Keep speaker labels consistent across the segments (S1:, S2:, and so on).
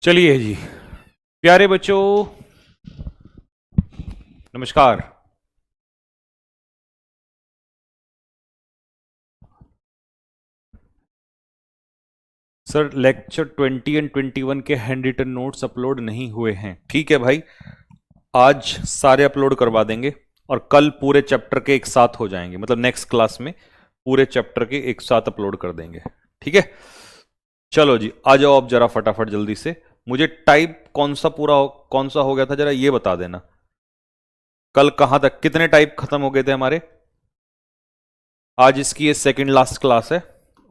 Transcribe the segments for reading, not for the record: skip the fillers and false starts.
S1: चलिए जी, प्यारे बच्चों, नमस्कार। सर, लेक्चर 20 एंड 21 के हैंड रिटन नोट्स अपलोड नहीं हुए हैं। ठीक है भाई, आज सारे अपलोड करवा देंगे और कल पूरे चैप्टर के एक साथ हो जाएंगे। मतलब नेक्स्ट क्लास में पूरे चैप्टर के एक साथ अपलोड कर देंगे। ठीक है, चलो जी, आ जाओ आप जरा फटाफट जल्दी से। मुझे टाइप कौन सा हो गया था, जरा ये बता देना। कल कहां तक, कितने टाइप खत्म हो गए थे हमारे? आज इसकी ये सेकंड लास्ट क्लास है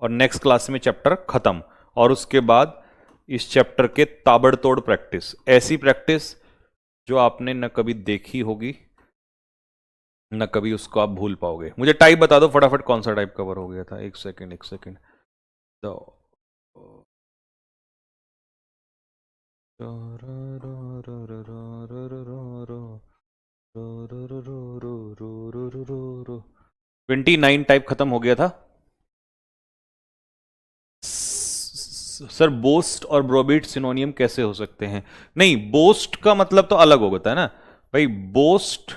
S1: और नेक्स्ट क्लास में चैप्टर खत्म। और उसके बाद इस चैप्टर के ताबड़तोड़ प्रैक्टिस, ऐसी प्रैक्टिस जो आपने न कभी देखी होगी न कभी उसको आप भूल पाओगे। मुझे टाइप बता दो फटाफट, कौन सा टाइप कवर हो गया था। एक सेकंड तो ट्वेंटी 29 टाइप खत्म हो गया था। सर, बोस्ट और ब्रोबीट सिनोनियम कैसे हो सकते हैं? नहीं, बोस्ट का मतलब तो अलग होता है ना भाई। बोस्ट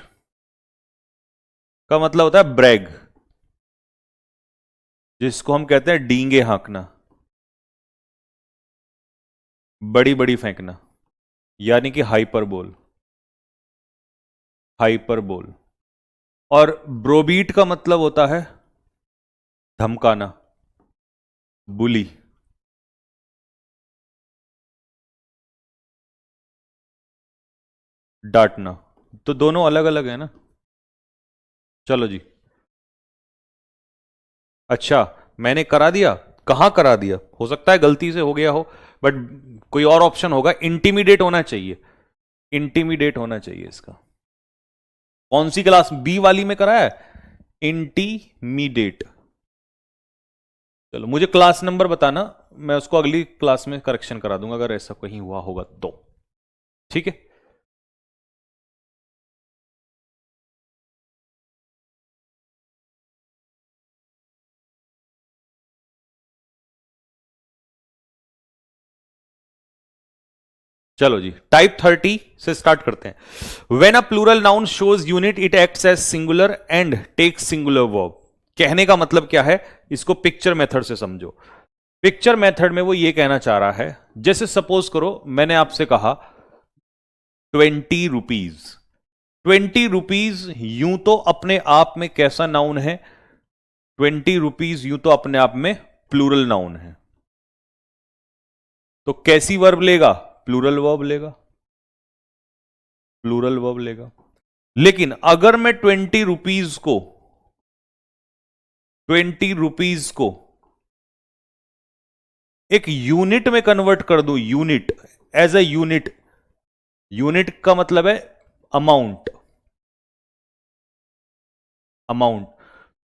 S1: का मतलब होता है ब्रैग, जिसको हम कहते हैं डींगे हाँकना, बड़ी बड़ी फेंकना, यानी कि हाइपरबोल। हाइपरबोल। और ब्रोबीट का मतलब होता है धमकाना, बुली। डांटना। तो दोनों अलग अलग है ना। चलो जी। अच्छा, मैंने करा दिया। कहां करा दिया? हो सकता है गलती से हो गया हो, बट कोई और ऑप्शन होगा। इंटीमिडेट होना चाहिए, इंटीमिडेट होना चाहिए इसका। कौन सी क्लास? बी वाली में कराया है इंटीमीडिएट। चलो, मुझे क्लास नंबर बताना, मैं उसको अगली क्लास में करेक्शन करा दूंगा अगर ऐसा कहीं हुआ होगा तो। ठीक है। चलो जी, टाइप 30 से स्टार्ट करते हैं। When a plural noun shows unit it acts as singular and takes singular verb. कहने का मतलब क्या है, इसको पिक्चर मेथड से समझो। पिक्चर मेथड में वो ये कहना चाह रहा है, जैसे सपोज करो मैंने आपसे कहा 20 रुपीज। 20 रुपीज यूं तो अपने आप में कैसा नाउन है? 20 रुपीज यूं तो अपने आप में प्लूरल नाउन है। तो कैसी वर्ब लेगा? प्लूरल वर्ब लेगा, प्लूरल वर्ब लेगा। लेकिन अगर मैं 20 रुपीज को एक यूनिट में कन्वर्ट कर दूं, unit, as a unit. Unit का मतलब है अमाउंट, अमाउंट।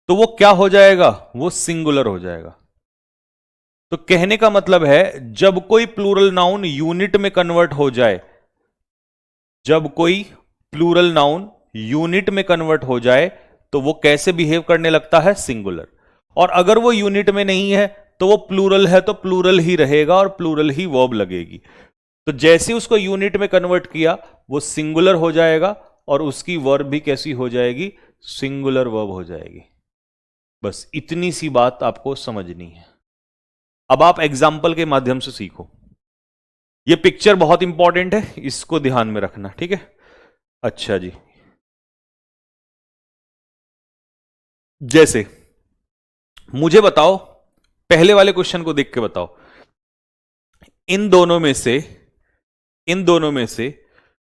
S1: तो वो क्या हो जाएगा? वो सिंगुलर हो जाएगा। तो कहने का मतलब है, जब कोई प्लूरल नाउन यूनिट में कन्वर्ट हो जाए, जब कोई प्लूरल नाउन यूनिट में कन्वर्ट हो जाए, तो वो कैसे बिहेव करने लगता है? सिंगुलर। और अगर वो यूनिट में नहीं है तो वो प्लूरल है, तो प्लूरल ही रहेगा और प्लूरल ही वर्ब लगेगी। तो जैसे उसको यूनिट में कन्वर्ट किया, वो सिंगुलर हो जाएगा और उसकी वर्ब भी कैसी हो जाएगी? सिंगुलर वर्ब हो जाएगी। बस इतनी सी बात आपको समझनी है। अब आप एग्जाम्पल के माध्यम से सीखो। ये पिक्चर बहुत इंपॉर्टेंट है, इसको ध्यान में रखना। ठीक है। अच्छा जी, जैसे मुझे बताओ, पहले वाले क्वेश्चन को देख के बताओ, इन दोनों में से इन दोनों में से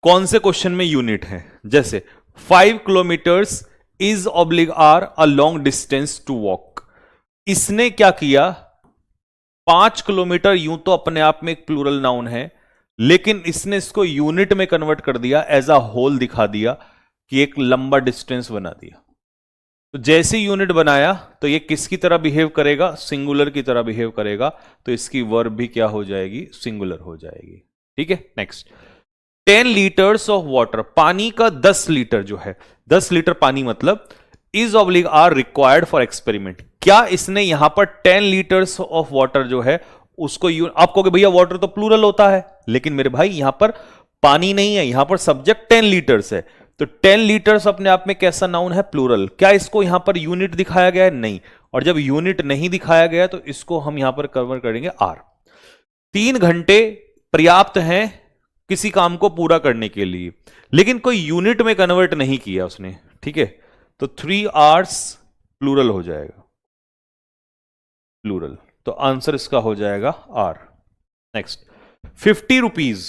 S1: कौन से क्वेश्चन में यूनिट है? जैसे 5 kilometres is oblique are a long distance to walk. इसने क्या किया? 5 किलोमीटर यूं तो अपने आप में एक प्लूरल नाउन है, लेकिन इसने इसको यूनिट में कन्वर्ट कर दिया, एज अ होल दिखा दिया कि एक लंबा डिस्टेंस बना दिया। तो जैसे यूनिट बनाया तो ये किसकी तरह बिहेव करेगा? सिंगुलर की तरह बिहेव करेगा। तो इसकी वर्ब भी क्या हो जाएगी? सिंगुलर हो जाएगी। ठीक है। नेक्स्ट, 10 लीटर्स ऑफ वाटर, पानी का 10 लीटर जो है, 10 लीटर पानी मतलब is oblique are required for experiment. क्या इसने यहां पर 10 लीटर्स ऑफ वाटर जो है उसको आप कहोगे भैया वाटर तो प्लूरल होता है, लेकिन मेरे भाई यहां पर पानी नहीं है, यहां पर सब्जेक्ट 10 लीटर्स है, तो 10 लीटर्स अपने आप में कैसा नाउन है? प्लूरल। क्या इसको यहां पर यूनिट दिखाया गया है? नहीं। और जब यूनिट नहीं दिखाया गया तो इसको हम यहां पर कवर करेंगे आर। 3 घंटे पर्याप्त हैं किसी काम को पूरा करने के लिए, लेकिन कोई यूनिट में कन्वर्ट नहीं किया उसने, ठीक है, तो 3 आवर्स प्लूरल हो जाएगा, प्लूरल। तो आंसर इसका हो जाएगा आर। नेक्स्ट, 50 रुपीज,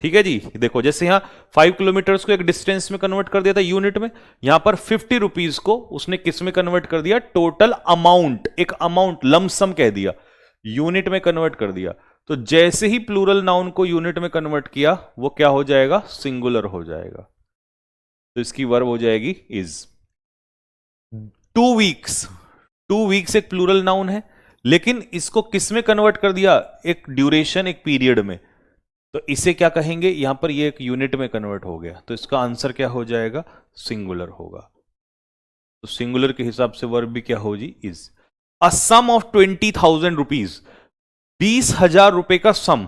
S1: ठीक है जी। देखो जैसे यहां 5 किलोमीटर्स को एक डिस्टेंस में कन्वर्ट कर दिया था यूनिट में, यहां पर 50 रुपीज को उसने किस में कन्वर्ट कर दिया? टोटल अमाउंट, एक अमाउंट लमसम कह दिया, यूनिट में कन्वर्ट कर दिया। तो जैसे ही प्लूरल नाउन को यूनिट में कन्वर्ट किया, वो क्या हो जाएगा? सिंगुलर हो जाएगा। तो इसकी वर्ब हो जाएगी इज। 2 वीक्स, 2 वीक्स एक प्लूरल नाउन है, लेकिन इसको किस में कन्वर्ट कर दिया? एक ड्यूरेशन, एक पीरियड में। तो इसे क्या कहेंगे? यहां पर ये एक यूनिट में कन्वर्ट हो गया, तो इसका आंसर क्या हो जाएगा? सिंगुलर होगा। तो सिंगुलर के हिसाब से वर्ब भी क्या होगी? Is. A sum of 20,000 rupees, 20,000 रुपए का सम।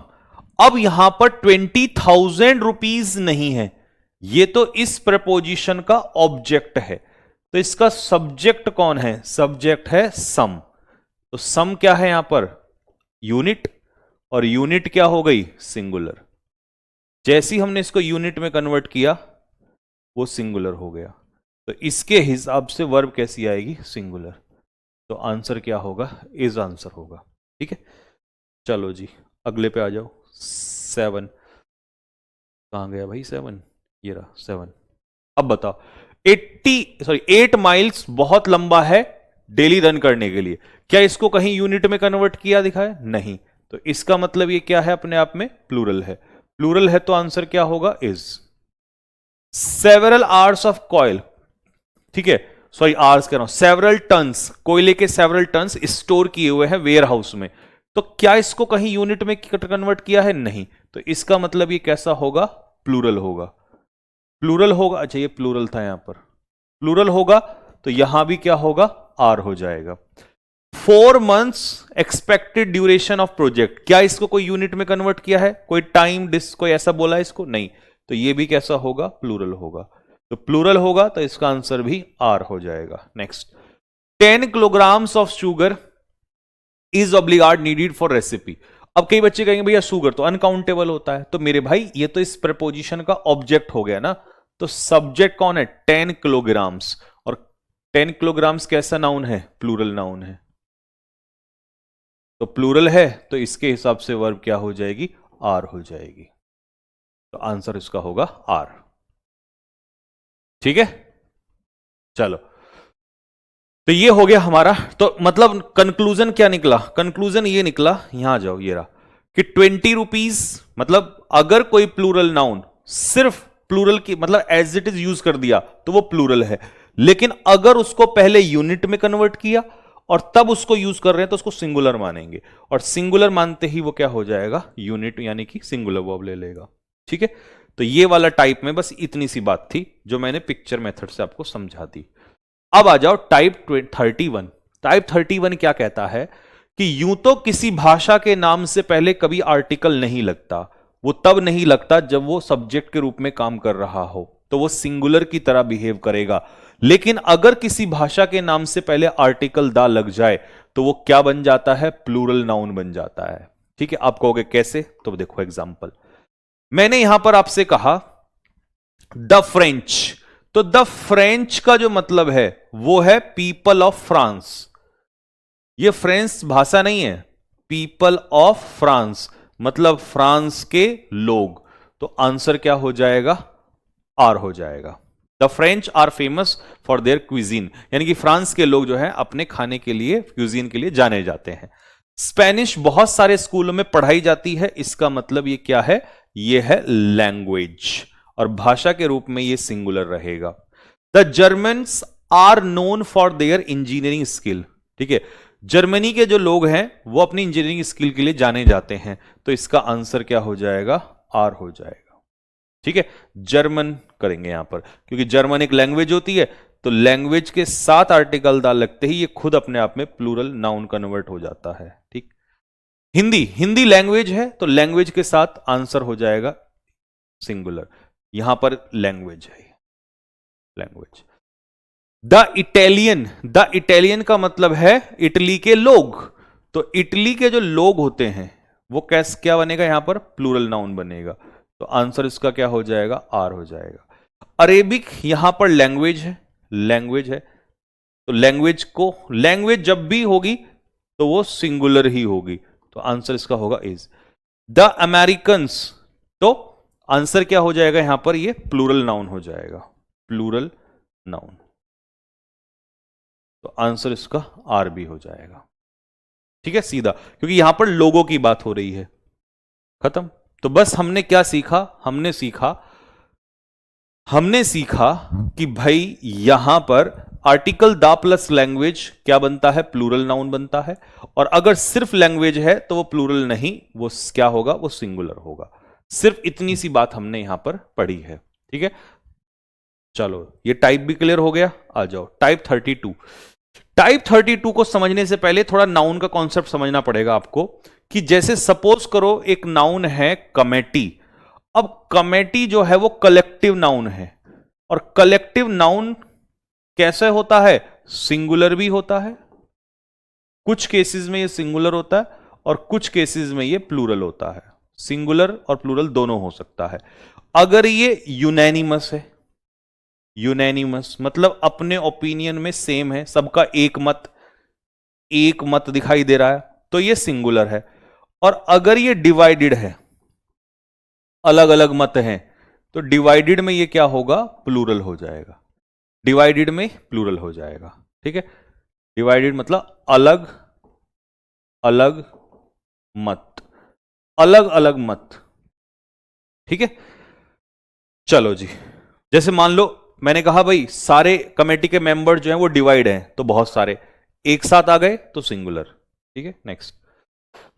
S1: अब यहां पर 20,000 रुपीज नहीं है, ये तो इस प्रपोजिशन का ऑब्जेक्ट है, तो इसका सब्जेक्ट कौन है? सब्जेक्ट है सम। तो सम क्या है यहां पर? यूनिट, और यूनिट क्या हो गई? सिंगुलर। जैसे ही हमने इसको यूनिट में कन्वर्ट किया, वो सिंगुलर हो गया, तो इसके हिसाब से वर्ब कैसी आएगी? सिंगुलर। तो आंसर क्या होगा? इज आंसर होगा। ठीक है, चलो जी अगले पे आ जाओ। 7 कहां गया भाई? 7 ये रहा 7। अब बताओ, 8 माइल्स बहुत लंबा है डेली रन करने के लिए, क्या इसको कहीं यूनिट में कन्वर्ट किया दिखाया? नहीं। तो इसका मतलब ये क्या है? अपने आप में प्लूरल है। प्लूरल है तो आंसर क्या होगा? Is. Several hours of coil, ठीक है, सॉरी आवर्स कह रहा हूं, सेवरल टन्स, कोयले के सेवरल टन्स स्टोर किए हुए हैं वेयर हाउस में, तो क्या इसको कहीं यूनिट में कन्वर्ट किया है? नहीं। तो इसका मतलब ये कैसा होगा? प्लूरल होगा। प्लूरल होगा, अच्छा ये प्लूरल था, यहां पर प्लूरल होगा, तो यहां भी क्या होगा? आर हो जाएगा। 4 months expected duration of project, क्या इसको कोई यूनिट में कन्वर्ट किया है? कोई टाइम कोई ऐसा बोला है इसको? नहीं। तो ये भी कैसा होगा? प्लूरल होगा। तो प्लूरल होगा तो इसका आंसर भी आर हो जाएगा। Next, 10 kilograms of sugar is obligated needed for recipe. अब कई बच्चे कहेंगे भैया शुगर तो अनकाउंटेबल होता है, तो मेरे भाई ये तो इस प्रपोजिशन का ऑब्जेक्ट हो गया ना, तो सब्जेक्ट कौन है? 10 किलोग्राम्स, और 10 किलोग्राम्स कैसा नाउन है? प्लूरल नाउन है। तो प्लूरल है तो इसके हिसाब से वर्ब क्या हो जाएगी? आर हो जाएगी। तो आंसर इसका होगा आर। ठीक है, चलो तो ये हो गया हमारा। तो मतलब कंक्लूजन क्या निकला? कंक्लूजन ये निकला, यहां जाओ, ये रहा कि 20 रुपीज, मतलब अगर कोई प्लूरल नाउन सिर्फ प्लूरल की मतलब एज इट इज यूज कर दिया तो वो प्लूरल है, लेकिन अगर उसको पहले यूनिट में कन्वर्ट किया और तब उसको यूज कर रहे हैं तो उसको सिंगुलर मानेंगे, और सिंगुलर मानते ही वो क्या हो जाएगा? यूनिट, यानी कि सिंगुलर वर्ब ले लेगा। ठीक है, तो ये वाला टाइप में बस इतनी सी बात थी जो मैंने पिक्चर मेथड से आपको समझा दी। अब आ जाओ टाइप 31। टाइप 31 क्या कहता है कि यूं तो किसी भाषा के नाम से पहले कभी आर्टिकल नहीं लगता, वो तब नहीं लगता जब वो सब्जेक्ट के रूप में काम कर रहा हो, तो वो सिंगुलर की तरह बिहेव करेगा। लेकिन अगर किसी भाषा के नाम से पहले आर्टिकल दा लग जाए तो वो क्या बन जाता है? प्लूरल नाउन बन जाता है। ठीक है, आप कहोगे कैसे? तो देखो एग्जांपल, मैंने यहां पर आपसे कहा द फ्रेंच, तो द फ्रेंच का जो मतलब है वो है पीपल ऑफ फ्रांस। ये फ्रेंच भाषा नहीं है, पीपल ऑफ फ्रांस मतलब फ्रांस के लोग। तो आंसर क्या हो जाएगा? आर हो जाएगा। The French are famous for their cuisine, यानी कि फ्रांस के लोग जो है अपने खाने के लिए, क्विजीन के लिए जाने जाते हैं। स्पेनिश बहुत सारे स्कूलों में पढ़ाई जाती है, इसका मतलब ये क्या है? ये है लैंग्वेज, और भाषा के रूप में ये सिंगुलर रहेगा। The Germans are known for their engineering skill, ठीक है, जर्मनी के जो लोग हैं वो अपनी इंजीनियरिंग स्किल के लिए जाने जाते हैं, तो इसका आंसर क्या हो जाएगा? आर हो जाएगा। ठीक है, जर्मन करेंगे यहां पर, क्योंकि जर्मन एक लैंग्वेज होती है, तो लैंग्वेज के साथ आर्टिकल दा लगते ही ये खुद अपने आप में प्लूरल नाउन कन्वर्ट हो जाता है। ठीक, हिंदी, हिंदी लैंग्वेज है तो लैंग्वेज के साथ आंसर हो जाएगा सिंगुलर। यहां पर लैंग्वेज है, लैंग्वेज। द इटालियन का मतलब है इटली के लोग, तो इटली के जो लोग होते हैं वो कैसे क्या बनेगा, यहां पर प्लूरल नाउन बनेगा, तो आंसर इसका क्या हो जाएगा, आर हो जाएगा। अरेबिक यहां पर लैंग्वेज है, लैंग्वेज है, तो लैंग्वेज को, लैंग्वेज जब भी होगी तो वो सिंगुलर ही होगी, तो आंसर इसका होगा इज। द अमेरिकन्स, तो आंसर क्या हो जाएगा यहां पर, ये प्लूरल नाउन हो जाएगा, प्लूरल नाउन, तो आंसर इसका आर भी हो जाएगा। ठीक है, सीधा, क्योंकि यहां पर लोगों की बात हो रही है। खत्म। तो बस हमने क्या सीखा, हमने सीखा कि भाई यहां पर आर्टिकल द प्लस लैंग्वेज क्या बनता है, प्लूरल नाउन बनता है, और अगर सिर्फ लैंग्वेज है तो वो प्लूरल नहीं, वो क्या होगा, वो सिंगुलर होगा। सिर्फ इतनी सी बात हमने यहां पर पढ़ी है। ठीक है, चलो ये टाइप भी क्लियर हो गया। आ जाओ टाइप 32। टाइप 32 को समझने से पहले थोड़ा नाउन का कॉन्सेप्ट समझना पड़ेगा आपको, कि जैसे सपोज करो एक नाउन है कमेटी। अब कमेटी जो है वो कलेक्टिव नाउन है, और कलेक्टिव नाउन कैसे होता है, सिंगुलर भी होता है, कुछ केसेस में ये सिंगुलर होता है और कुछ केसेस में ये प्लूरल होता है। सिंगुलर और प्लूरल दोनों हो सकता है। अगर ये यूनैनिमस है, यूनैनिमस मतलब अपने ओपिनियन में सेम है, सबका एक मत दिखाई दे रहा है, तो ये सिंगुलर है। और अगर ये डिवाइडेड है, अलग अलग मत हैं, तो डिवाइडेड में ये क्या होगा, प्लूरल हो जाएगा, डिवाइडेड में प्लूरल हो जाएगा। ठीक है, डिवाइडेड मतलब अलग अलग मत, अलग अलग मत। ठीक है, चलो जी, जैसे मान लो मैंने कहा भाई सारे कमेटी के मेंबर जो हैं वो डिवाइड हैं, तो बहुत सारे एक साथ आ गए तो सिंगुलर। ठीक है, next.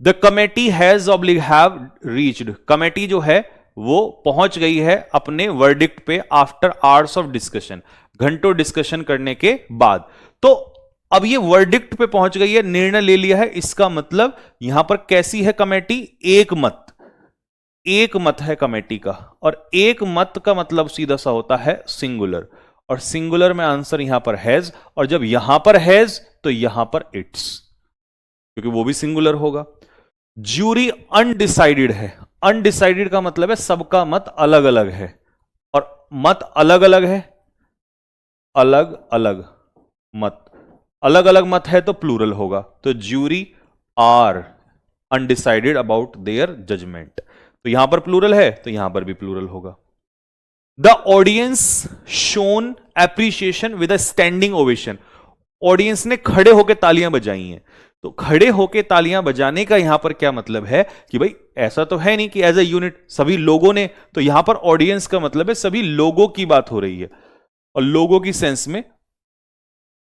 S1: The committee has have reached, committee जो है वो पहुंच गई है अपने वर्डिक्ट पे आफ्टर आवर्स ऑफ डिस्कशन, घंटों डिस्कशन करने के बाद। तो अब ये वर्डिक्ट पे पहुंच गई है, निर्णय ले लिया है, इसका मतलब यहां पर कैसी है कमेटी, एक मत है कमेटी का, और एक मत का मतलब सीधा सा होता है सिंगुलर, और सिंगुलर में आंसर यहां पर हैज, और जब यहां पर हैज तो यहां पर इट्स, क्योंकि वो भी सिंगुलर होगा। ज्यूरी अनडिसाइडेड है, अनडिसाइडेड का मतलब है सबका मत अलग अलग है, और मत अलग अलग है, अलग अलग मत, अलग अलग मत है तो प्लूरल होगा, तो jury are undecided about their judgement, तो यहां पर प्लूरल है तो यहां पर भी प्लूरल होगा। The audience shown appreciation with a standing ovation, audience ने खड़े होकर तालियां बजाई हैं, तो खड़े होकर तालियां बजाने का यहां पर क्या मतलब है कि भाई ऐसा तो है नहीं कि एज ए यूनिट सभी लोगों ने, तो यहां पर ऑडियंस का मतलब है सभी लोगों की बात हो रही है, और लोगों की सेंस में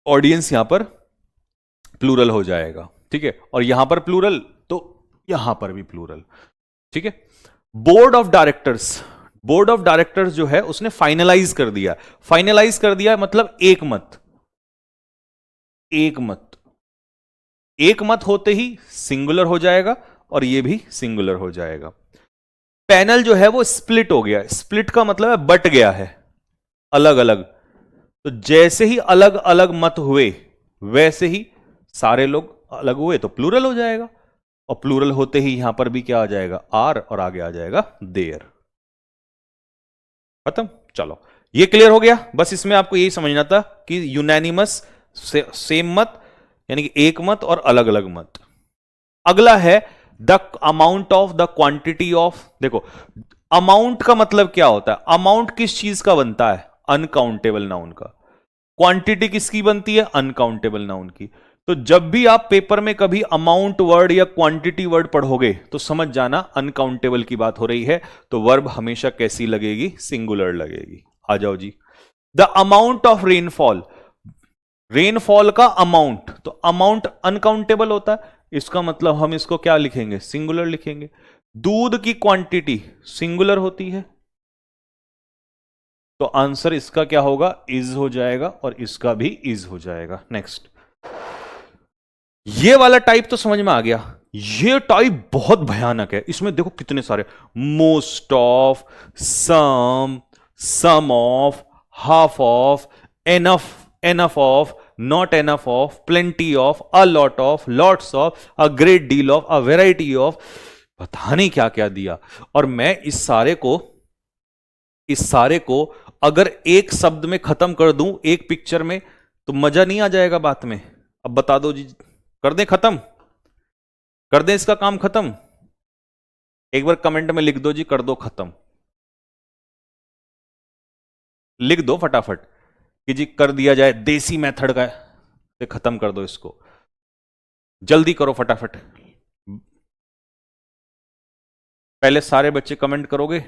S1: ऑडियंस यहां पर प्लूरल हो जाएगा। ठीक है, और यहां पर प्लूरल तो यहां पर भी प्लूरल। ठीक है, board of directors, board of directors जो है उसने फाइनलाइज कर दिया, फाइनलाइज कर दिया मतलब एक मत, एक मत, एक मत होते ही सिंगुलर हो जाएगा, और ये भी सिंगुलर हो जाएगा। पैनल जो है वो स्प्लिट हो गया, स्प्लिट का मतलब है बट गया है, अलग अलग, तो जैसे ही अलग अलग मत हुए वैसे ही सारे लोग अलग हुए तो प्लूरल हो जाएगा, और प्लूरल होते ही यहां पर भी क्या आ जाएगा, आर, और आगे आ जाएगा देयर। खत्म। चलो ये क्लियर हो गया, बस इसमें आपको यही समझना था कि यूनैनिमस सेम मत यानी कि एक मत और अलग अलग मत। अगला है the amount of the quantity of, देखो अमाउंट का मतलब क्या होता है, अमाउंट किस चीज का बनता है, अनकाउंटेबल नाउन का, क्वांटिटी किसकी बनती है, अनकाउंटेबल नाउन की। तो जब भी आप पेपर में कभी अमाउंट वर्ड या क्वांटिटी वर्ड पढ़ोगे तो समझ जाना अनकाउंटेबल की बात हो रही है, तो वर्ब हमेशा कैसी लगेगी, सिंगुलर लगेगी। आ जाओ जी, the amount of rainfall, rainfall का अमाउंट, तो अमाउंट अनकाउंटेबल होता है, इसका मतलब हम इसको क्या लिखेंगे, सिंगुलर लिखेंगे। दूध की क्वांटिटी सिंगुलर होती है, तो आंसर इसका क्या होगा, इज हो जाएगा, और इसका भी इज हो जाएगा। नेक्स्ट, ये वाला टाइप तो समझ में आ गया ये टाइप बहुत भयानक है। इसमें देखो कितने सारे, most of, some of, half of, enough, enough of, not enough of, plenty of, a lot of, lots of, a great deal of, a variety of, पता नहीं क्या क्या दिया। और मैं इस सारे को अगर एक शब्द में खत्म कर दूं, एक पिक्चर में, तो मजा नहीं आ जाएगा बात में। अब बता दो जी, कर दें खत्म, कर दें इसका काम खत्म? एक बार कमेंट में लिख दो जी, कर दो खत्म, लिख दो फटाफट कि जी कर दिया जाए, देसी मेथड का से खत्म कर दो इसको, जल्दी करो फटाफट। पहले सारे बच्चे कमेंट करोगे?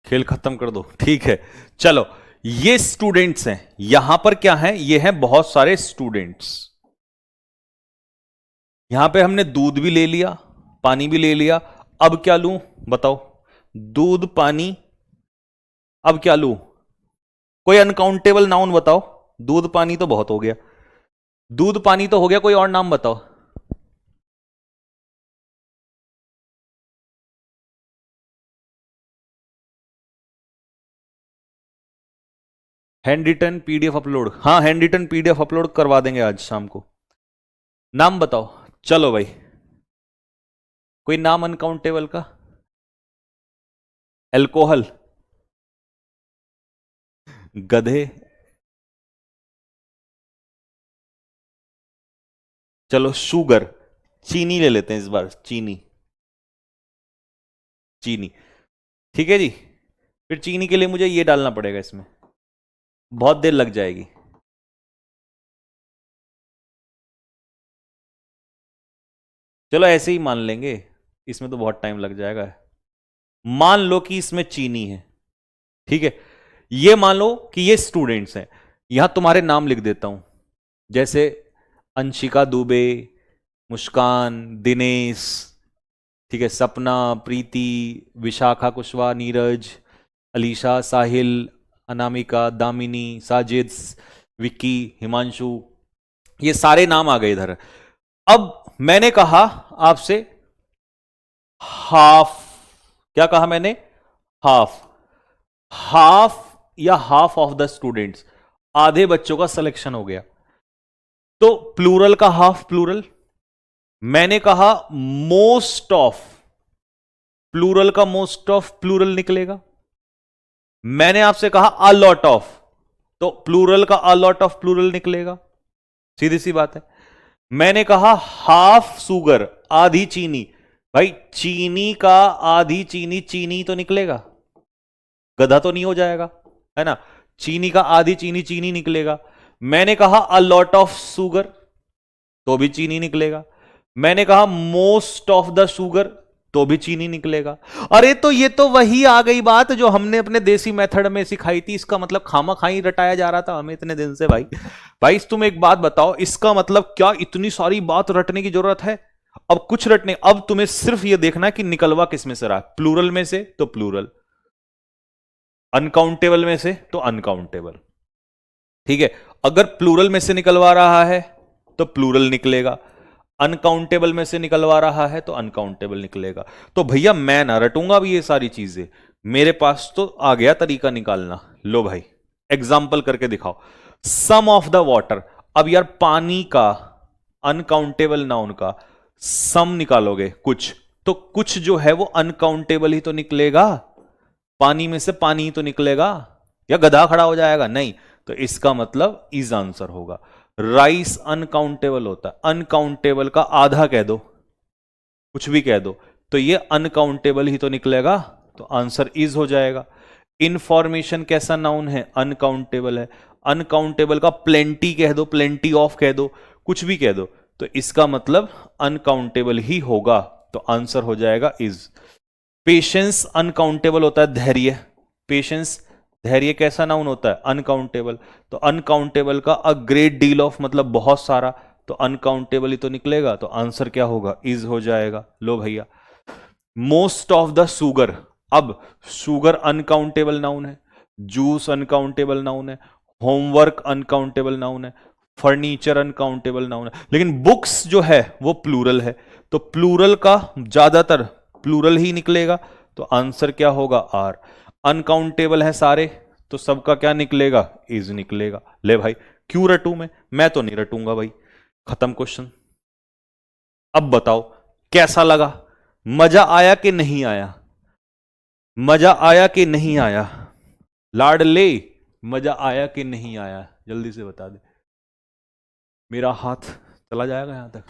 S1: खेल खत्म कर दो, ठीक है। चलो, ये स्टूडेंट्स हैं, यहां पर क्या है, ये हैं बहुत सारे स्टूडेंट्स। यहां पे हमने दूध भी ले लिया, पानी भी ले लिया। अब क्या लूं बताओ? दूध, पानी, अब क्या लूं? कोई अनकाउंटेबल नाउन बताओ। दूध पानी तो बहुत हो गया, दूध पानी तो हो गया, कोई और नाम बताओ। हैंड रिटन पीडीएफ अपलोड, हाँ हैंड रिटन पीडीएफ अपलोड करवा देंगे आज शाम को। नाम बताओ। चलो भाई, कोई नाम अनकाउंटेबल का? एल्कोहल, गधे, चलो शुगर, चीनी ले लेते हैं इस बार, चीनी, चीनी, ठीक है जी। फिर चीनी के लिए मुझे ये डालना पड़ेगा इसमें, बहुत देर लग जाएगी। चलो ऐसे ही मान लेंगे, इसमें तो बहुत टाइम लग जाएगा। मान लो कि इसमें चीनी है, ठीक है। ये मान लो कि ये स्टूडेंट्स हैं, यहां तुम्हारे नाम लिख देता हूं, जैसे अंशिका दुबे, मुस्कान, दिनेश, ठीक है, सपना, प्रीति, विशाखा कुशवाहा, नीरज, अलीशा, साहिल, अनामिका, दामिनी, साजिद, विक्की, हिमांशु, ये सारे नाम आ गए इधर। अब मैंने कहा आपसे हाफ, क्या कहा मैंने? हाफ, हाफ या हाफ ऑफ द स्टूडेंट्स, आधे बच्चों का सिलेक्शन हो गया। तो प्लूरल का हाफ प्लूरल, मैंने कहा मोस्ट ऑफ, प्लूरल का मोस्ट ऑफ प्लूरल निकलेगा। मैंने आपसे कहा अ लॉट ऑफ, तो प्लूरल का अ लॉट ऑफ प्लूरल निकलेगा, सीधी सी बात है। मैंने कहा हाफ सुगर, आधी चीनी, भाई चीनी का आधी चीनी, चीनी तो निकलेगा, गधा तो नहीं हो जाएगा, है ना। चीनी का आधी चीनी, चीनी निकलेगा। मैंने कहा अ लॉट ऑफ सुगर, तो भी चीनी निकलेगा। मैंने कहा मोस्ट ऑफ द शुगर, तो भी चीनी निकलेगा। अरे तो ये तो वही आ गई बात जो हमने अपने देसी मेथड में सिखाई थी। इसका मतलब खामा खाई रटाया जा रहा था हमें इतने दिन से। भाई भाई तुम एक बात बताओ, इसका मतलब क्या इतनी सारी बात रटने की जरूरत है? अब कुछ रटने, अब तुम्हें सिर्फ यह देखना कि निकलवा किस में से रहा, प्लूरल में से तो प्लूरल, अनकाउंटेबल में से तो अनकाउंटेबल, ठीक है। अगर प्लूरल में से निकलवा रहा है तो प्लूरल निकलेगा, अनकाउंटेबल में से निकलवा रहा है तो अनकाउंटेबल निकलेगा। तो भैया मैं ना रटूंगा भी ये सारी चीजें, मेरे पास तो आ गया तरीका निकालना। लो भाई एग्जाम्पल करके दिखाओ। सम ऑफ द वाटर, अब यार पानी का अनकाउंटेबल नाउन का सम निकालोगे कुछ, तो कुछ जो है वो अनकाउंटेबल ही तो निकलेगा, पानी में से पानी ही तो निकलेगा, या गधा खड़ा हो जाएगा? नहीं। तो इसका मतलब इज आंसर होगा। राइस अनकाउंटेबल होता है, अनकाउंटेबल का आधा कह दो, कुछ भी कह दो, तो ये अनकाउंटेबल ही तो निकलेगा, तो आंसर इज हो जाएगा। इंफॉर्मेशन कैसा नाउन है? अनकाउंटेबल है। अनकाउंटेबल का प्लेंटी कह दो, प्लेंटी ऑफ कह दो, कुछ भी कह दो, तो इसका मतलब अनकाउंटेबल ही होगा, तो आंसर हो जाएगा इज। पेशेंस अनकाउंटेबल होता है, धैर्य, पेशेंस धैर्य कैसा नाउन होता है? अनकाउंटेबल। तो अनकाउंटेबल का अ ग्रेट डील ऑफ मतलब बहुत सारा, तो अनकाउंटेबल ही तो निकलेगा, तो आंसर क्या होगा? इज हो जाएगा। लो भैया, मोस्ट ऑफ द शुगर, अब शुगर अनकाउंटेबल नाउन है, जूस अनकाउंटेबल नाउन है, होमवर्क अनकाउंटेबल नाउन है, फर्नीचर अनकाउंटेबल नाउन है, लेकिन बुक्स जो है वो प्लूरल है, तो प्लूरल का ज्यादातर प्लूरल ही निकलेगा, तो आंसर क्या होगा? आर। अनकाउंटेबल है सारे, तो सबका क्या निकलेगा? इज निकलेगा। ले भाई, क्यों रटू मैं तो नहीं रटूंगा भाई। खत्म क्वेश्चन। अब बताओ कैसा लगा? मजा आया कि नहीं आया? मजा आया कि नहीं आया? लाडले, मजा आया कि नहीं आया? जल्दी से बता दे, मेरा हाथ चला जाएगा यहां तक।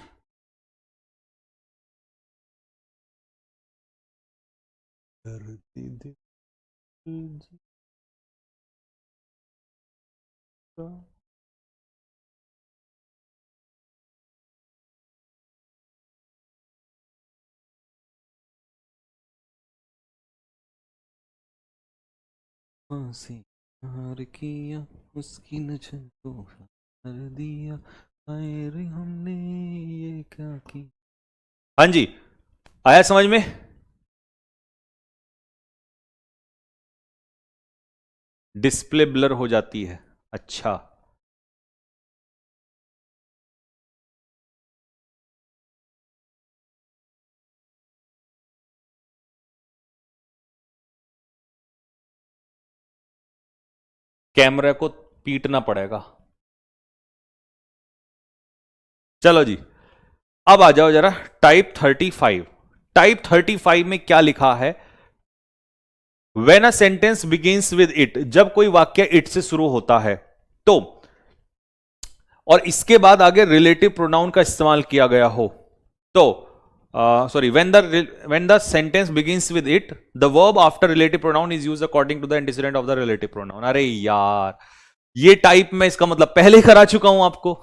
S1: हंसी हार किया, उसकी नजर को हार दिया, हाय रे हमने ये क्या की। हाँ जी, आया समझ में? डिस्प्ले ब्लर हो जाती है, अच्छा। कैमरा को पीटना पड़ेगा। चलो जी, अब आ जाओ जरा टाइप 35। टाइप 35 में क्या लिखा है? When a sentence begins with it, जब कोई वाक्य इट से शुरू होता है तो, और इसके बाद आगे रिलेटिव प्रोनाउन का इस्तेमाल किया गया हो तो, sorry, when the sentence begins with it, the verb after relative pronoun is used according to the antecedent of the relative pronoun। अरे यार, ये टाइप में इसका मतलब पहले ही करा चुका हूं आपको।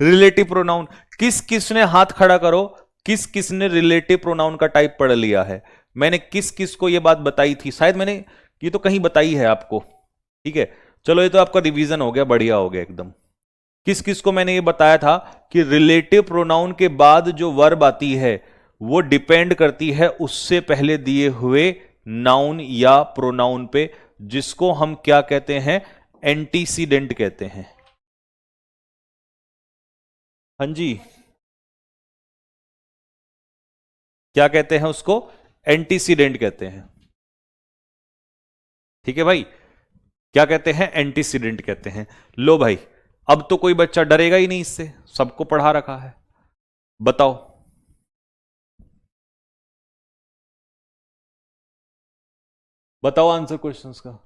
S1: रिलेटिव प्रोनाउन, किस किस ने हाथ खड़ा करो, किस किस ने रिलेटिव प्रोनाउन का टाइप पढ़ लिया है? मैंने किस किस को ये बात बताई थी? शायद मैंने ये तो कहीं बताई है आपको। ठीक है, चलो ये तो आपका रिवीजन हो गया, बढ़िया हो गया एकदम। किस किस को मैंने ये बताया था कि रिलेटिव प्रोनाउन के बाद जो वर्ब आती है वो डिपेंड करती है उससे पहले दिए हुए नाउन या प्रोनाउन पे, जिसको हम क्या कहते हैं? एंटीसीडेंट कहते हैं। हाँ जी, क्या कहते हैं उसको? एंटीसीडेंट कहते हैं। ठीक है भाई, क्या कहते हैं? एंटीसीडेंट कहते हैं। लो भाई, अब तो कोई बच्चा डरेगा ही नहीं इससे, सबको पढ़ा रखा है। बताओ, बताओ आंसर क्वेश्चंस का।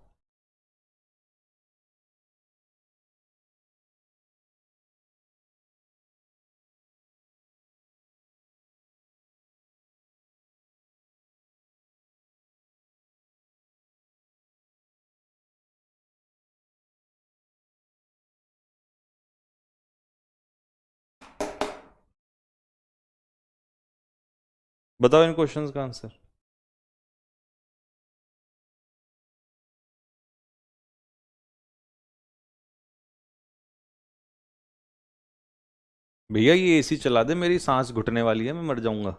S1: बताओ इन क्वेश्चंस का आंसर। भैया ये एसी चला दे, मेरी सांस घुटने वाली है, मैं मर जाऊंगा।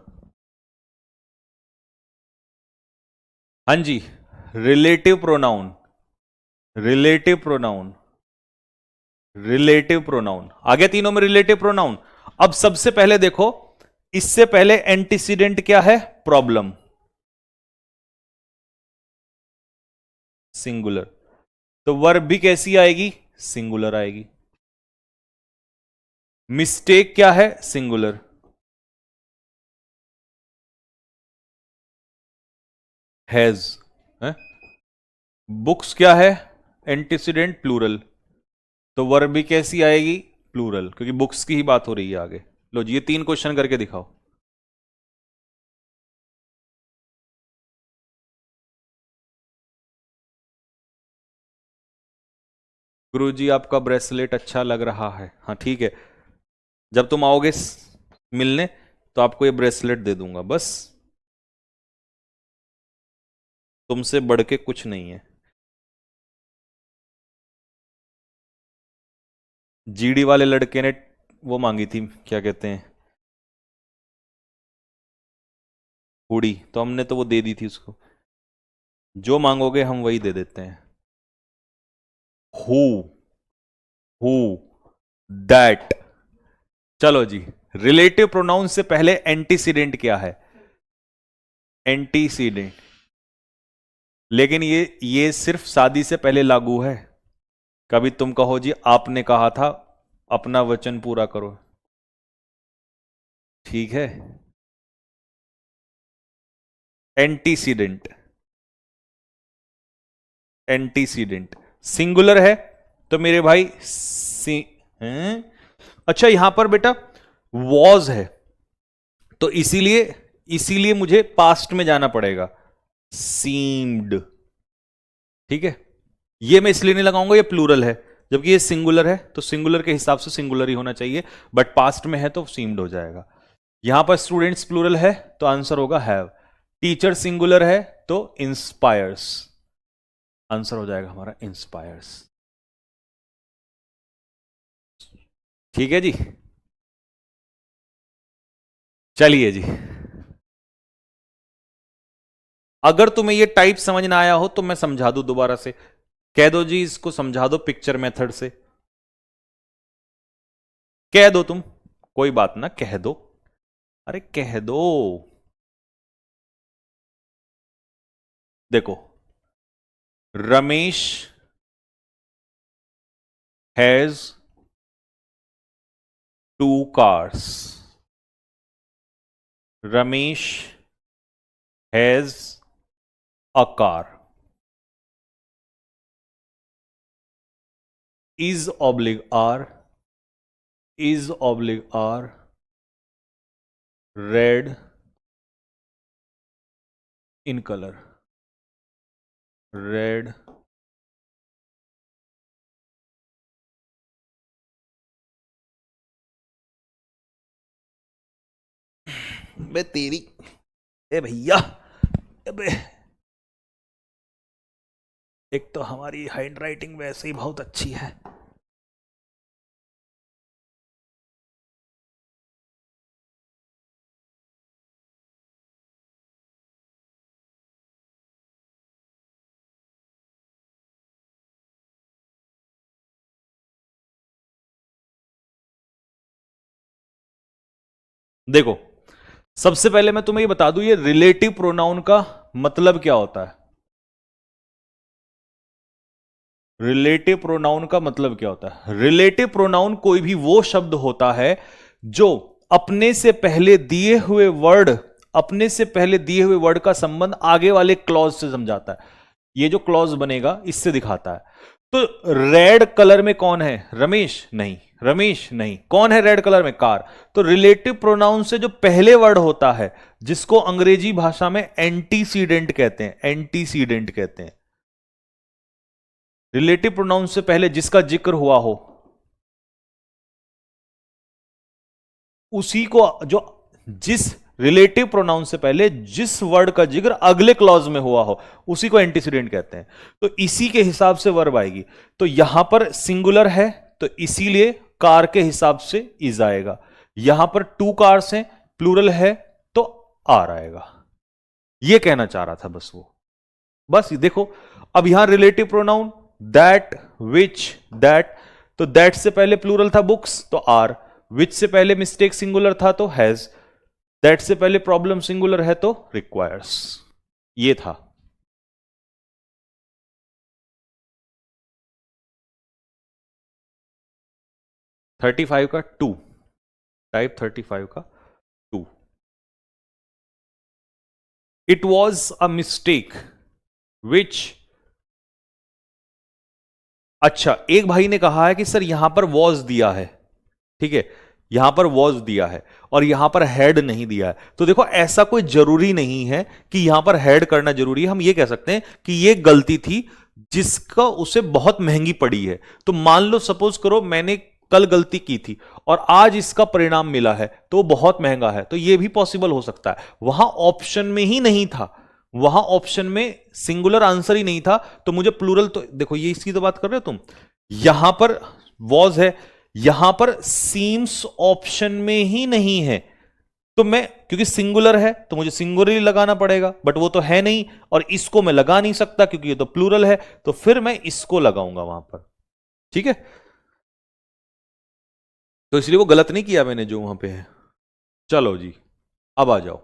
S1: हाँ जी, relative pronoun, relative pronoun, relative pronoun आ गया तीनों में रिलेटिव प्रोनाउन। अब सबसे पहले देखो, इससे पहले एंटीसीडेंट क्या है? प्रॉब्लम, सिंगुलर, तो वर्ब भी कैसी आएगी? सिंगुलर आएगी। मिस्टेक क्या है? सिंगुलर। हैज, बुक्स क्या है? एंटीसीडेंट प्लूरल, तो वर्ब भी कैसी आएगी? प्लूरल, क्योंकि बुक्स की ही बात हो रही है आगे। लो जी, ये तीन क्वेश्चन करके दिखाओ। गुरुजी आपका ब्रेसलेट अच्छा लग रहा है। हाँ ठीक है, जब तुम आओगे मिलने तो आपको ये ब्रेसलेट दे दूंगा, बस। तुमसे बढ़ के कुछ नहीं है। जीडी वाले लड़के ने वो मांगी थी, क्या कहते हैं, हुडी, तो हमने तो वो दे दी थी उसको। जो मांगोगे हम वही दे देते हैं। Who, who, that. चलो जी, रिलेटिव प्रोनाउन से पहले एंटीसीडेंट क्या है? एंटीसीडेंट। लेकिन ये सिर्फ शादी से पहले लागू है। कभी तुम कहो जी आपने कहा था, अपना वचन पूरा करो, ठीक है। एंटीसीडेंट, एंटीसीडेंट सिंगुलर है तो मेरे भाई हैं? अच्छा यहां पर बेटा वॉज है, तो इसीलिए इसीलिए मुझे पास्ट में जाना पड़ेगा, सीम्ड, ठीक है। ये मैं इसलिए नहीं लगाऊंगा, ये प्लूरल है, जबकि ये सिंगुलर है, तो सिंगुलर के हिसाब से सिंगुलर ही होना चाहिए, बट पास्ट में है तो सीम्ड हो जाएगा। यहां पर स्टूडेंट्स प्लूरल है तो आंसर होगा हैव। टीचर सिंगुलर है तो इंस्पायर्स, आंसर हो जाएगा हमारा इंस्पायर्स। ठीक है जी, चलिए जी। अगर तुम्हें ये टाइप समझ ना आया हो तो मैं समझा दूं दोबारा से, कह दो जी इसको समझा दो पिक्चर मेथड से, कह दो तुम, कोई बात ना, कह दो, अरे कह दो। देखो, Ramesh has 2 cars, Ramesh has a car, is oblique r, is oblique r red in color, red बे तेरी, ए भैया, अबे एक तो हमारी हैंड राइटिंग वैसे ही बहुत अच्छी है। देखो, सबसे पहले मैं तुम्हें ये बता दूं, ये रिलेटिव प्रोनाउन का मतलब क्या होता है। रिलेटिव प्रोनाउन का मतलब क्या होता है? रिलेटिव प्रोनाउन कोई भी वो शब्द होता है जो अपने से पहले दिए हुए वर्ड, अपने से पहले दिए हुए वर्ड का संबंध आगे वाले क्लॉज से समझाता है। ये जो क्लॉज बनेगा इससे दिखाता है। तो रेड कलर में कौन है? रमेश नहीं, रमेश नहीं, कौन है रेड कलर में? कार। तो रिलेटिव प्रोनाउन से जो पहले वर्ड होता है, जिसको अंग्रेजी भाषा में एंटीसीडेंट कहते हैं, एंटीसीडेंट कहते हैं। रिलेटिव प्रोनाउन से पहले जिसका जिक्र हुआ हो, उसी को, जो जिस रिलेटिव प्रोनाउन से पहले जिस वर्ड का जिक्र अगले क्लॉज में हुआ हो, उसी को एंटीसीडेंट कहते हैं। तो इसी के हिसाब से वर्ब आएगी। तो यहां पर सिंगुलर है तो इसीलिए कार के हिसाब से इज आएगा। यहां पर 2 कार्स हैं, प्लूरल है तो आर आएगा। यह कहना चाह रहा था बस वो, बस देखो। अब यहां relative pronoun that, which, that, तो दैट से पहले प्लूरल था बुक्स तो आर, विच से पहले मिस्टेक सिंगुलर था तो हैज, दैट से पहले प्रॉब्लम सिंगुलर है तो रिक्वायर्स। ये था। थर्टी फाइव का 2, टाइप 35 का 2। It was a mistake which, अच्छा एक भाई ने कहा है कि सर यहां पर वॉज दिया है, ठीक है, यहां पर वॉज दिया है और यहां पर हैड नहीं दिया है। तो देखो ऐसा कोई जरूरी नहीं है कि यहां पर हैड करना जरूरी है। हम ये कह सकते हैं कि ये गलती थी जिसका उसे बहुत महंगी पड़ी है। तो मान लो सपोज करो मैंने कल गलती की थी और आज इसका परिणाम मिला है तो वो बहुत महंगा है, तो ये भी पॉसिबल हो सकता है। वहां ऑप्शन में ही नहीं था, वहां ऑप्शन में सिंगुलर आंसर ही नहीं था, तो मुझे प्लूरल, तो देखो ये इसकी तो बात कर रहे हो तुम, यहां पर वॉज है, यहां पर सीम्स ऑप्शन में ही नहीं है, तो मैं, क्योंकि सिंगुलर है तो मुझे सिंगुलर ही लगाना पड़ेगा, बट वो तो है नहीं और इसको मैं लगा नहीं सकता क्योंकि ये तो प्लूरल है, तो फिर मैं इसको लगाऊंगा वहां पर। ठीक है, तो इसलिए वो गलत नहीं किया मैंने जो वहां पे है। चलो जी, अब आ जाओ।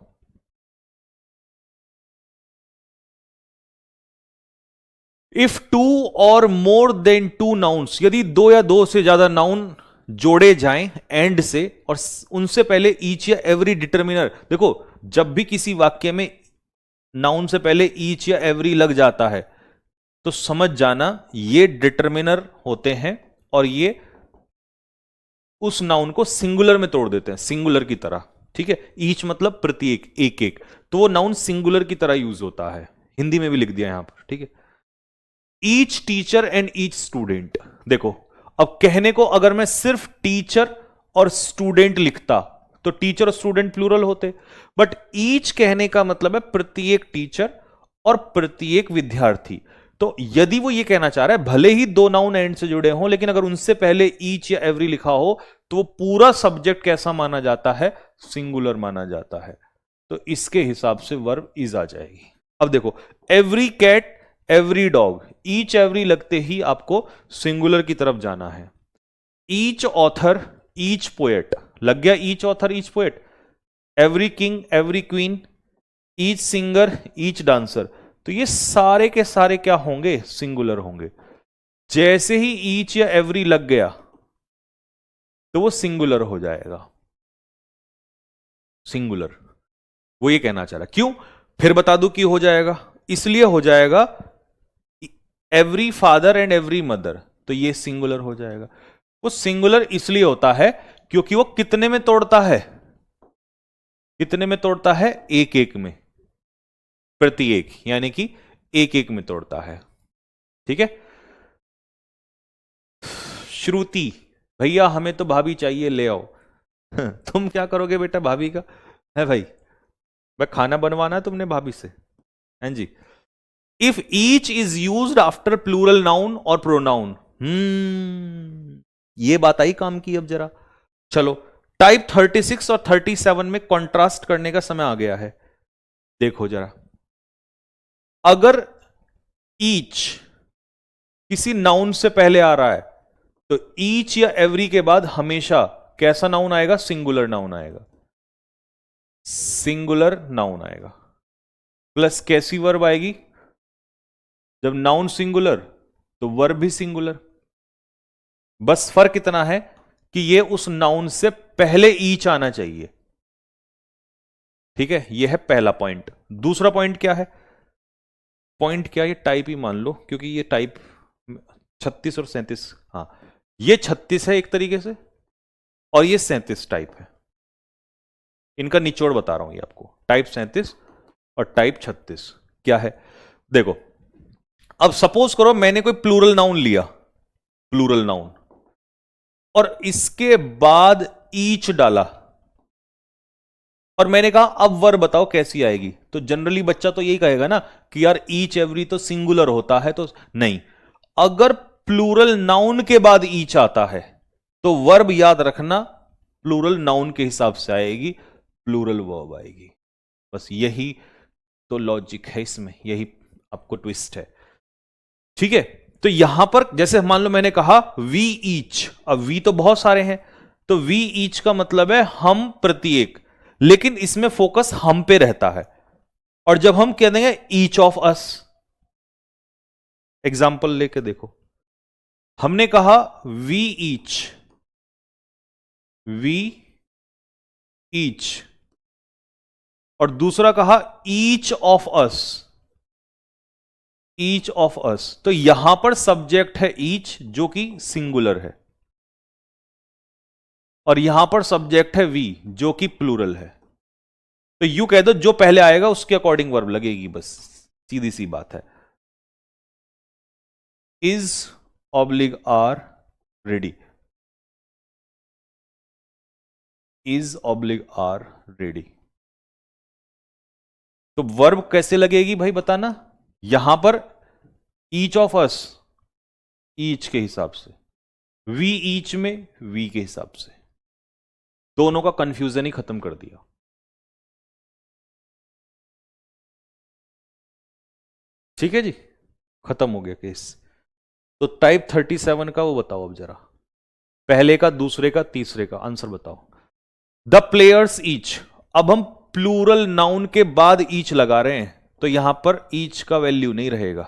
S1: इफ टू और मोर देन टू नाउन्स, यदि दो या दो से ज्यादा नाउन जोड़े जाएं एंड से और उनसे पहले ईच या एवरी डिटर्मिनर, देखो जब भी किसी वाक्य में नाउन से पहले ईच या एवरी लग जाता है तो समझ जाना ये डिटर्मिनर होते हैं और ये उस नाउन को सिंगुलर में तोड़ देते हैं, सिंगुलर की तरह। ठीक है, ईच मतलब प्रत्येक, एक एक, तो वो नाउन सिंगुलर की तरह यूज होता है। हिंदी में भी लिख दिया यहां पर। ठीक है, each teacher and each student, देखो अब कहने को अगर मैं सिर्फ टीचर और स्टूडेंट लिखता तो टीचर और स्टूडेंट प्लूरल होते, बट ईच कहने का मतलब है प्रत्येक टीचर और प्रत्येक विद्यार्थी। तो यदि वो ये कहना चाह रहा है भले ही दो नाउन एंड से जुड़े हों, लेकिन अगर उनसे पहले ईच या एवरी लिखा हो तो वो पूरा सब्जेक्ट कैसा माना जाता है, सिंगुलर माना जाता है। तो इसके हिसाब से वर्ब इज आ जाएगी। अब देखो, every cat, every dog, each every लगते ही आपको सिंगुलर की तरफ जाना है। ईच ऑथर, ईच पोएट, लग गया each author each poet. Every king, every queen, each singer, each dancer, तो ये सारे के सारे क्या होंगे, सिंगुलर होंगे। जैसे ही ईच या एवरी लग गया तो वो सिंगुलर हो जाएगा, सिंगुलर। वो ये कहना चाह रहा, क्यों, फिर बता दूं कि हो जाएगा, इसलिए हो जाएगा every father and every mother, तो ये सिंगुलर हो जाएगा। वो सिंगुलर इसलिए होता है क्योंकि वो कितने में तोड़ता है, कितने में तोड़ता है, एक एक में, प्रत्येक, यानी कि एक एक में तोड़ता है। ठीक है, श्रुति, भैया हमें तो भाभी चाहिए, ले आओ। तुम क्या करोगे बेटा भाभी का, है भाई, मैं खाना बनवाना है तुमने भाभी से, हैं जी। If each is used after plural noun और प्रोनाउन, ये बात आई काम की। अब जरा चलो, टाइप 36 और 37 में कॉन्ट्रास्ट करने का समय आ गया है। देखो जरा, अगर ईच किसी नाउन से पहले आ रहा है तो ईच या एवरी के बाद हमेशा कैसा नाउन आएगा, सिंगुलर नाउन आएगा, सिंगुलर नाउन आएगा। प्लस कैसी वर्ब आएगी, जब नाउन सिंगुलर तो वर्ब भी सिंगुलर। बस फर्क इतना है कि ये उस नाउन से पहले ईच आना चाहिए। ठीक है, ये है पहला पॉइंट। दूसरा पॉइंट क्या है, पॉइंट क्या, ये टाइप ही मान लो क्योंकि ये टाइप 36 और 37, हाँ ये 36 है एक तरीके से और ये 37 टाइप है। इनका निचोड़ बता रहा हूं ये आपको, टाइप 37 और टाइप 36 क्या है। देखो, अब सपोज करो मैंने कोई प्लूरल नाउन लिया, प्लूरल नाउन, और इसके बाद ईच डाला और मैंने कहा अब वर्ब बताओ कैसी आएगी, तो जनरली बच्चा तो यही कहेगा ना कि यार ईच एवरी तो सिंगुलर होता है, तो नहीं। अगर प्लूरल नाउन के बाद ईच आता है तो वर्ब याद रखना प्लूरल नाउन के हिसाब से आएगी, प्लूरल वर्ब आएगी। बस यही तो लॉजिक है इसमें, यही आपको ट्विस्ट है। ठीक है, तो यहां पर जैसे मान लो मैंने कहा वी ईच, अब वी तो बहुत सारे हैं, तो वी ईच का मतलब है हम प्रत्येक, लेकिन इसमें फोकस हम पे रहता है। और जब हम कह देंगे ईच ऑफ अस, एग्जाम्पल लेके देखो, हमने कहा वी ईच, वी ईच, और दूसरा कहा each of us, each of us, तो यहां पर सब्जेक्ट है ईच जो कि सिंगुलर है और यहां पर सब्जेक्ट है वी जो कि प्लूरल है। तो यू कह दो जो पहले आएगा उसके अकॉर्डिंग वर्ब लगेगी, बस सीधी सी बात है। Is oblique are ready, is oblique are ready, तो वर्ब कैसे लगेगी भाई बताना। यहां पर ईच ऑफ अस, ईच के हिसाब से, वी ईच में वी के हिसाब से, दोनों का कंफ्यूजन ही खत्म कर दिया। ठीक है जी, खत्म हो गया केस। तो टाइप 37 का वो बताओ अब जरा, पहले का, दूसरे का, तीसरे का आंसर बताओ। द प्लेयर्स ईच, अब हम प्लूरल नाउन के बाद ईच लगा रहे हैं, तो यहां पर ईच का वैल्यू नहीं रहेगा,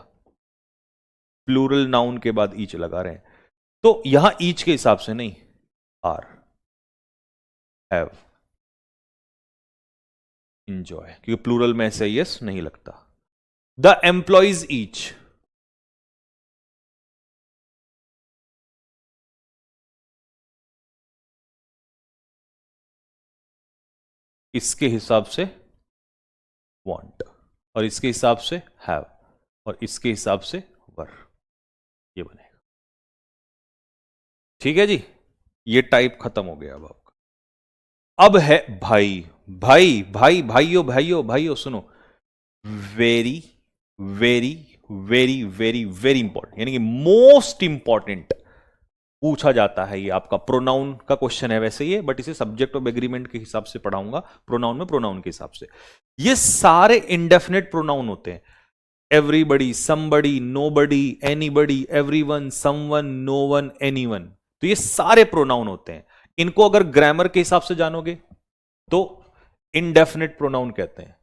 S1: प्लूरल नाउन के बाद ईच लगा रहे हैं, तो यहां ईच के हिसाब से नहीं, आर, हैव, इंजॉय, क्योंकि प्लूरल में ऐसे यस नहीं लगता। द एम्प्लॉइज ईच, इसके हिसाब से want, और इसके हिसाब से have, और इसके हिसाब से were, ये बनेगा। ठीक है जी, ये टाइप खत्म हो गया अब आपका। अब है भाई, भाई भाई भाइयों भाइयों भाइयों सुनो, very very very very very important, यानी कि मोस्ट इंपॉर्टेंट पूछा जाता है ये आपका। प्रोनाउन का क्वेश्चन है वैसे ये, बट इसे सब्जेक्ट ऑफ एग्रीमेंट के हिसाब से पढ़ाऊंगा, प्रोनाउन में प्रोनाउन के हिसाब से। ये सारे इंडेफिनेट प्रोनाउन होते हैं, everybody, somebody, nobody, anybody, everyone, someone, known, anyone, तो ये सारे प्रोनाउन होते हैं। इनको अगर ग्रामर के हिसाब से जानोगे तो इंडेफिनेट प्रोनाउन कहते हैं,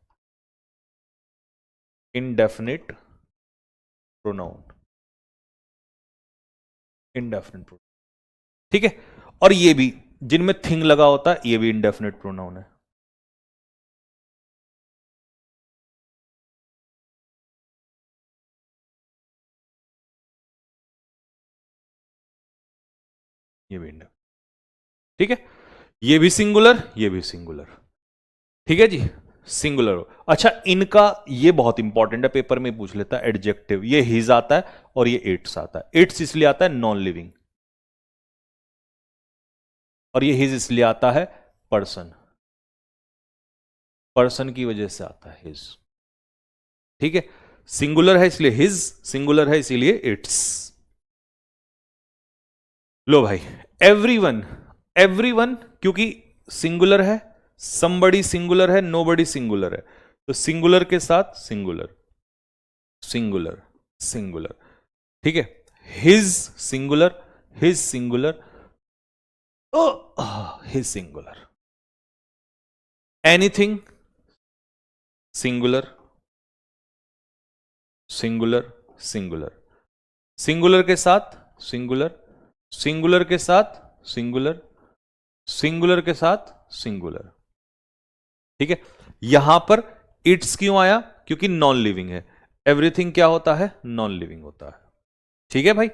S1: इंडेफिनेट प्रोनाउन, इंडेफिनेट प्रोनाउन। ठीक है, और ये भी जिनमें थिंग लगा होता है, ये भी इंडेफिनेट प्रोनाउन है। ये भी इंडेफिनेट, ठीक है, ये भी सिंगुलर, ये भी सिंगुलर। ठीक है जी, सिंगुलर। अच्छा, इनका ये बहुत इंपॉर्टेंट है, पेपर में पूछ लेता है एडजेक्टिव, ये हिज आता है और ये इट्स आता है। इट्स इसलिए आता है नॉन लिविंग, और ये हिज इसलिए आता है पर्सन, पर्सन की वजह से आता है हिज। ठीक है, सिंगुलर है इसलिए हिज, सिंगुलर है इसीलिए इट्स। लो भाई, एवरीवन, एवरीवन क्योंकि सिंगुलर है, समबडी सिंगुलर है, नोबडी सिंगुलर है, तो सिंगुलर के साथ सिंगुलर, सिंगुलर, सिंगुलर। ठीक है, his singular, his singular, his singular. Anything singular, singular, singular, singular के साथ सिंगुलर, सिंगुलर के साथ सिंगुलर, सिंगुलर के साथ सिंगुलर। ठीक है, यहां पर इट्स क्यों आया? क्योंकि नॉन लिविंग है। एवरीथिंग क्या होता है? नॉन लिविंग होता है। ठीक है भाई,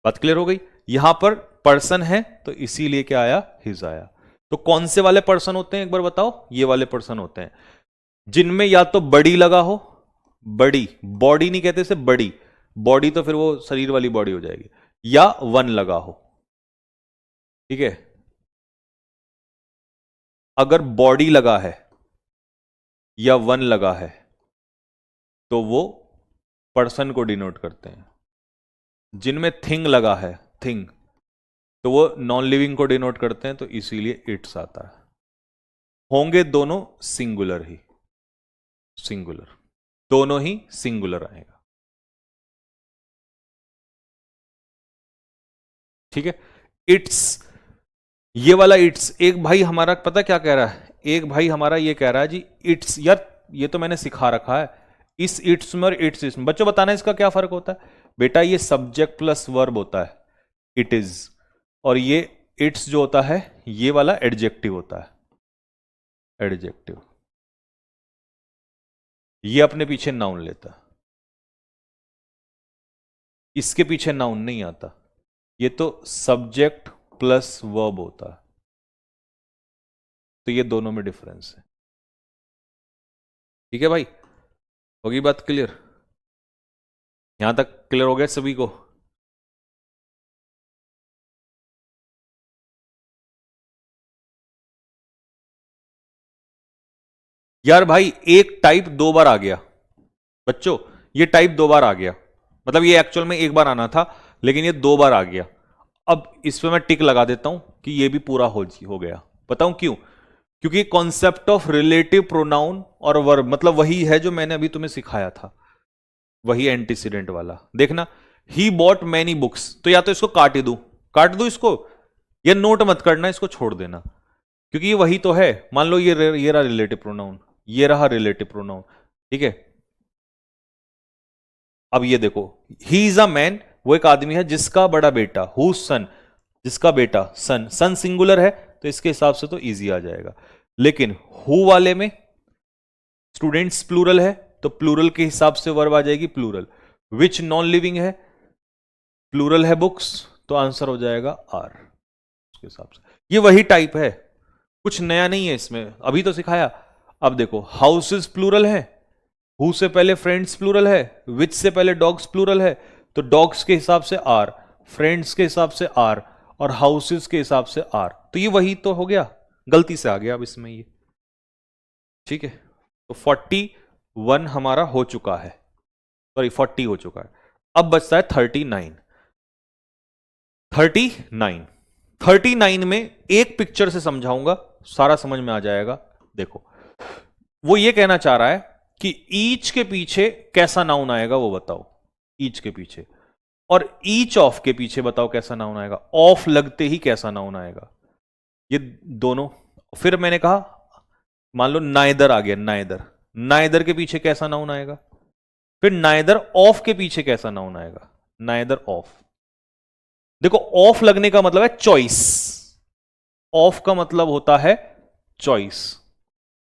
S1: बात क्लियर हो गई। यहां पर पर्सन है तो इसीलिए क्या आया? हिज आया। तो कौन से वाले पर्सन होते हैं एक बार बताओ? ये वाले पर्सन होते हैं जिनमें या तो बड़ी लगा हो, बड़ी, बॉडी नहीं कहते इसे, बड़ी, बॉडी तो फिर वो शरीर वाली बॉडी हो जाएगी, या वन लगा हो। ठीक है, अगर बॉडी लगा है या वन लगा है तो वो पर्सन को डिनोट करते हैं। जिनमें थिंग लगा है, थिंग, तो वो नॉन लिविंग को डिनोट करते हैं, तो इसीलिए इट्स आता है। होंगे दोनों सिंगुलर ही, सिंगुलर, दोनों ही सिंगुलर आएगा। ठीक है, इट्स, ये वाला इट्स, एक भाई हमारा पता क्या कह रहा है, एक भाई हमारा ये कह रहा है जी इट्स, यार ये तो मैंने सिखा रखा है, इस इट्स में और इट्स इसमें। बच्चों बताना इसका क्या फर्क होता है? बेटा ये सब्जेक्ट प्लस वर्ब होता है, इट इज, और ये इट्स जो होता है ये वाला एडजेक्टिव होता है, एडजेक्टिव। ये अपने पीछे नाउन लेता है, इसके पीछे नाउन नहीं आता, ये तो सब्जेक्ट प्लस वर्ब होता है। तो ये दोनों में डिफरेंस है। ठीक है भाई, होगी बात क्लियर? यहां तक क्लियर हो गया सभी को? यार भाई एक टाइप दो बार आ गया बच्चों, ये टाइप दो बार आ गया, मतलब ये एक्चुअल में एक बार आना था लेकिन ये दो बार आ गया। अब इस पे मैं टिक लगा देता हूं कि ये भी पूरा हो गया। बताऊं क्यों? क्योंकि कॉन्सेप्ट ऑफ रिलेटिव प्रोनाउन और वर्ब मतलब वही है जो मैंने अभी तुम्हें सिखाया था, वही एंटीसीडेंट वाला। देखना, ही बॉट मैनी बुक्स, तो या तो इसको काट दू इसको, या नोट मत करना, इसको छोड़ देना, क्योंकि ये वही तो है। मान लो ये रहा रिलेटिव प्रोनाउन, ये रहा रिलेटिव प्रोनाउन, ठीक है। अब ये देखो, ही इज अ मैन, वो एक आदमी है जिसका बड़ा बेटा, हु सन, जिसका बेटा, सन सिंगुलर है तो इसके हिसाब से तो इजी आ जाएगा। लेकिन हु वाले में स्टूडेंट्स प्लूरल है तो प्लूरल के हिसाब से वर्ब आ जाएगी प्लूरल। विच नॉन लिविंग है, प्लूरल है बुक्स, तो आंसर हो जाएगा आर उसके हिसाब से। ये वही टाइप है, कुछ नया नहीं है इसमें, अभी तो सिखाया। अब देखो, हाउसेस प्लूरल है, हु से पहले फ्रेंड्स प्लूरल है, विच से पहले डॉग्स प्लूरल है, तो डॉग्स के हिसाब से आर, फ्रेंड्स के हिसाब से आर, और हाउसेस के हिसाब से आर। तो ये वही तो हो गया, गलती से आ गया अब इसमें ये, ठीक है। तो 41 हमारा हो चुका है, सॉरी 40 हो चुका है। अब बचता है 39। 39 में एक पिक्चर से समझाऊंगा, सारा समझ में आ जाएगा। देखो, वो ये कहना चाह रहा है कि ईच के पीछे कैसा नाउन आएगा वो बताओ, ईच के पीछे, और ईच ऑफ के पीछे बताओ कैसा नाउन आएगा, ऑफ लगते ही कैसा नाउन आएगा, ये दोनों। फिर मैंने कहा मान लो नाइदर आ गया, नाइदर के पीछे कैसा नाउन आएगा, फिर नाइदर ऑफ के पीछे कैसा नाउन आएगा, नाइदर ऑफ। देखो, ऑफ लगने का मतलब है चॉइस, ऑफ का मतलब होता है चॉइस,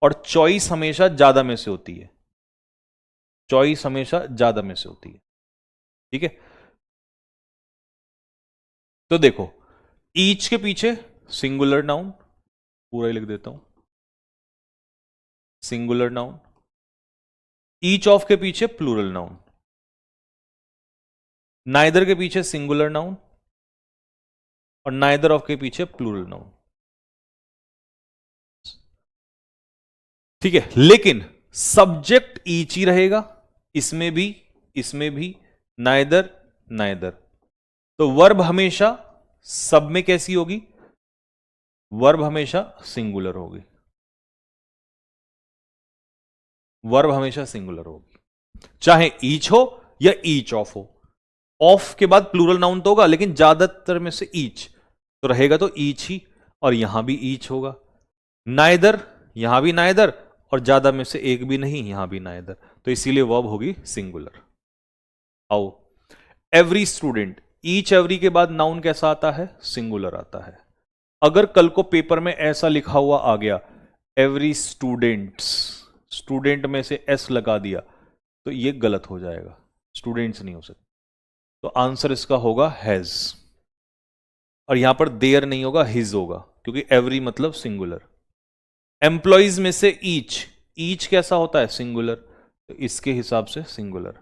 S1: और चॉइस हमेशा ज्यादा में से होती है, चॉइस हमेशा ज्यादा में से होती है, ठीक है। तो देखो, ईच के पीछे सिंगुलर नाउन, पूरा ही लिख देता हूं, सिंगुलर नाउन। ईच ऑफ के पीछे प्लूरल नाउन, नाइदर के पीछे सिंगुलर नाउन, और नाइदर ऑफ के पीछे प्लूरल नाउन, ठीक है। लेकिन सब्जेक्ट ईच ही रहेगा, इसमें भी नाइदर, नाइदर। तो वर्ब हमेशा सब में कैसी होगी, वर्ब हमेशा सिंगुलर होगी, वर्ब हमेशा सिंगुलर होगी, चाहे ईच हो या ईच ऑफ हो। ऑफ के बाद प्लूरल नाउन तो होगा, लेकिन ज्यादातर में से ईच, तो रहेगा तो ईच ही, और यहां भी ईच होगा। नाइदर, यहां भी नाइदर, और ज्यादा में से एक भी नहीं, यहां भी नाइदर, तो इसीलिए वर्ब होगी सिंगुलर। आओ, एवरी स्टूडेंट, ईच एवरी के बाद नाउन कैसा आता है, सिंगुलर आता है। अगर कल को पेपर में ऐसा लिखा हुआ आ गया, एवरी स्टूडेंट्स, स्टूडेंट में से एस लगा दिया, तो ये गलत हो जाएगा, स्टूडेंट्स नहीं हो सकते। तो आंसर इसका होगा हैज, और यहां पर देयर नहीं होगा, हिज होगा, क्योंकि एवरी मतलब सिंगुलर। एम्प्लॉइज में से ईच कैसा होता है, सिंगुलर, तो इसके हिसाब से सिंगुलर।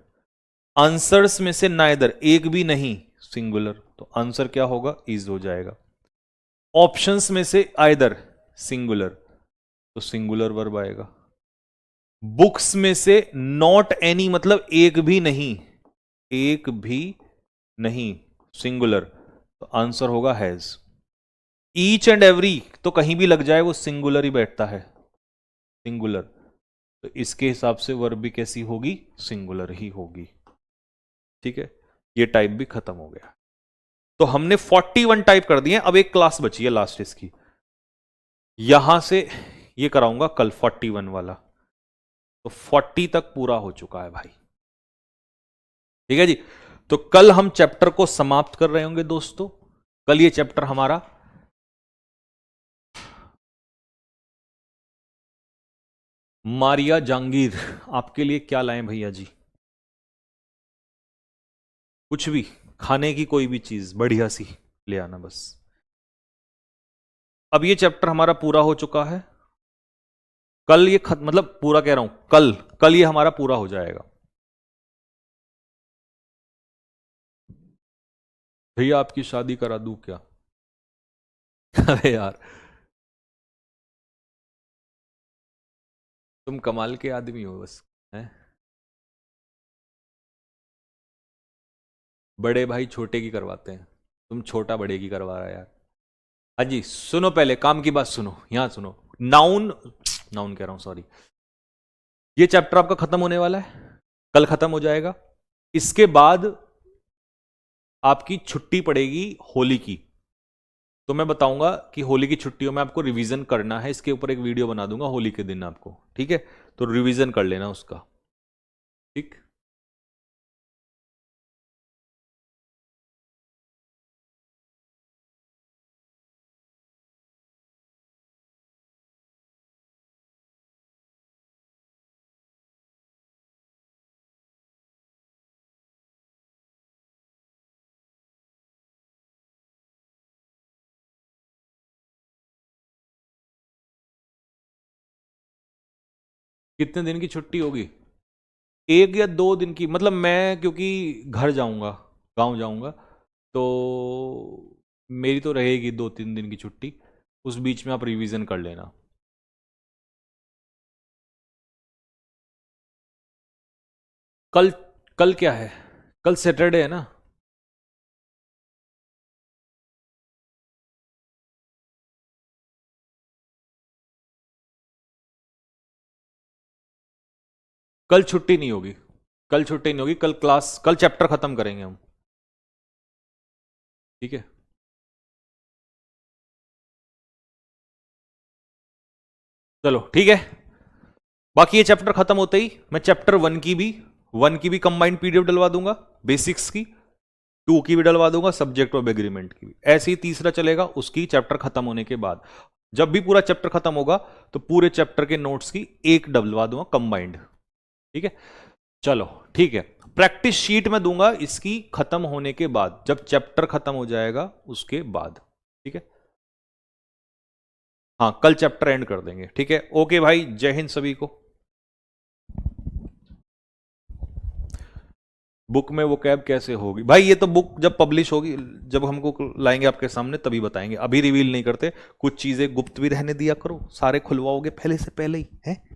S1: आंसर्स में से नाइदर, एक भी नहीं, सिंगुलर, तो आंसर क्या होगा, इज हो जाएगा। ऑप्शंस में से आइदर, सिंगुलर, तो सिंगुलर वर्ब आएगा। बुक्स में से नॉट एनी मतलब एक भी नहीं, एक भी नहीं, सिंगुलर, तो आंसर होगा हैज। ईच एंड एवरी तो कहीं भी लग जाए वो सिंगुलर ही बैठता है, सिंगुलर, तो इसके हिसाब से वर्ब भी कैसी होगी, सिंगुलर ही होगी, ठीक है। ये टाइप भी खत्म हो गया। तो हमने 41 टाइप कर दिए, अब एक क्लास बची है लास्ट इसकी, यहां से ये कराऊंगा कल 41 वाला, तो 40 तक पूरा हो चुका है भाई, ठीक है जी। तो कल हम चैप्टर को समाप्त कर रहे होंगे दोस्तों, कल ये चैप्टर हमारा मारिया जहांगीर, आपके लिए क्या लाएं भैया जी, कुछ भी, खाने की कोई भी चीज बढ़िया सी ले आना बस। अब ये चैप्टर हमारा पूरा हो चुका है, कल ये मतलब पूरा कह रहा हूं, कल कल ये हमारा पूरा हो जाएगा। भैया आपकी शादी करा दूं क्या? अरे यार, तुम कमाल के आदमी हो बस, हैं? बड़े भाई छोटे की करवाते हैं। तुम छोटा बड़े की करवा रहा है यार। हाँ जी, सुनो, पहले काम की बात सुनो, यहां सुनो। नाउन, नाउन कह रहा हूं, सॉरी। ये चैप्टर आपका खत्म होने वाला है, कल खत्म हो जाएगा। इसके बाद आपकी छुट्टी पड़ेगी होली की। तो मैं बताऊंगा कि होली की छुट्टियों में आपको रिवीजन करना है, इसके ऊपर एक वीडियो बना दूंगा होली के दिन आपको, ठीक है? तो रिवीजन कर लेना उसका, ठीक? कितने दिन की छुट्टी होगी? 1 या 2 दिन की, मतलब मैं क्योंकि घर जाऊंगा, गांव जाऊंगा, तो मेरी तो रहेगी 2-3 दिन की छुट्टी। उस बीच में आप रिवीजन कर लेना। कल, कल क्या है? कल सैटरडे है ना? कल छुट्टी नहीं होगी, कल छुट्टी नहीं होगी, कल क्लास, कल चैप्टर खत्म करेंगे हम, ठीक है? चलो ठीक है। बाकी ये चैप्टर खत्म होते ही मैं चैप्टर 1 की भी कंबाइंड पीडीएफ डलवा दूंगा, बेसिक्स की। 2 की भी डलवा दूंगा, सब्जेक्ट ऑफ एग्रीमेंट की भी। ऐसे ही तीसरा चलेगा उसकी चैप्टर खत्म होने के बाद। जब भी पूरा चैप्टर खत्म होगा तो पूरे चैप्टर के नोट्स की एक डलवा दूंगा कंबाइंड, ठीक है? चलो ठीक है। प्रैक्टिस शीट में दूंगा इसकी खत्म होने के बाद, जब चैप्टर खत्म हो जाएगा उसके बाद, ठीक है? हाँ, कल चैप्टर एंड कर देंगे, ठीक है? ओके भाई, जय हिंद सभी को। बुक में वो कैब कैसे होगी भाई? ये तो बुक जब पब्लिश होगी, जब हमको लाएंगे आपके सामने तभी बताएंगे, अभी रिवील नहीं करते। कुछ चीजें गुप्त भी रहने दिया करो, सारे खुलवाओगे पहले से पहले ही है।